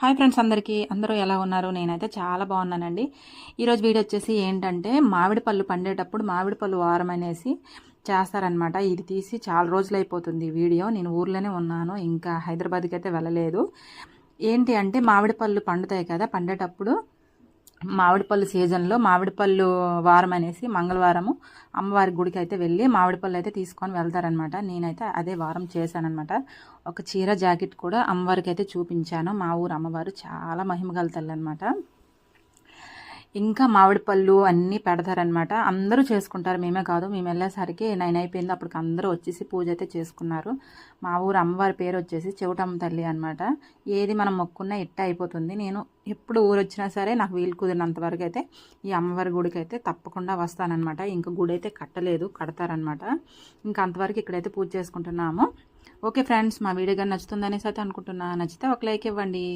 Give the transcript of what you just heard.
Hi friends, అందరూ ఎలా ఉన్నారు? నేనైతే చాలా బాగున్నానండి. ఈరోజు వీడియో వచ్చేసి ఏంటంటే మామిడి పళ్ళు పండేటప్పుడు మామిడి పళ్ళు వారం అనేసి చేస్తారనమాట. ఇది తీసి చాలా రోజులు అయిపోతుంది వీడియో. నేను ఊర్లోనే ఉన్నాను, ఇంకా హైదరాబాద్కి అయితే వెళ్ళలేదు. ఏంటి అంటే మామిడి పళ్ళు పండుతాయి కదా, పండేటప్పుడు మామిడి పళ్ళు సీజన్లో మామిడి పళ్ళు వారం అనేసి మంగళవారము అమ్మవారి గుడికి అయితే వెళ్ళి మామిడి పళ్ళు అయితే తీసుకొని వెళ్తారనమాట. నేనైతే అదే వారం చేశానమాట. ఒక చీర జాకెట్ కూడా అమ్మవారికి అయితే చూపించాను. మా ఊరు అమ్మవారు చాలా మహిమగల తల్లి అనమాట. ఇంకా మామిడి పళ్ళు అన్నీ పెడతారనమాట. అందరూ చేసుకుంటారు, మేమే కాదు. మేము వెళ్ళేసరికి 9 అయిపోయింది. అప్పటికి అందరూ వచ్చేసి పూజ అయితే చేసుకున్నారు. మా ఊరు అమ్మవారి పేరు వచ్చేసి చెవిటమ్మ తల్లి అనమాట. ఏది మనం మొక్కున్నా ఇట్ట అయిపోతుంది. నేను ఎప్పుడు ఊరు వచ్చినా సరే నాకు వీలు కుదిరినంత వరకు అయితే ఈ అమ్మవారి గుడికి అయితే తప్పకుండా వస్తానన్నమాట. ఇంకా గుడి అయితే కట్టలేదు, కడతారనమాట. ఇంకా అంతవరకు ఇక్కడైతే పూజ చేసుకుంటున్నాము. ఓకే ఫ్రెండ్స్, మా వీడియో కానీ నచ్చుతుందనేసి అయితే అనుకుంటున్నా. నచ్చితే ఒక లైక్ ఇవ్వండి.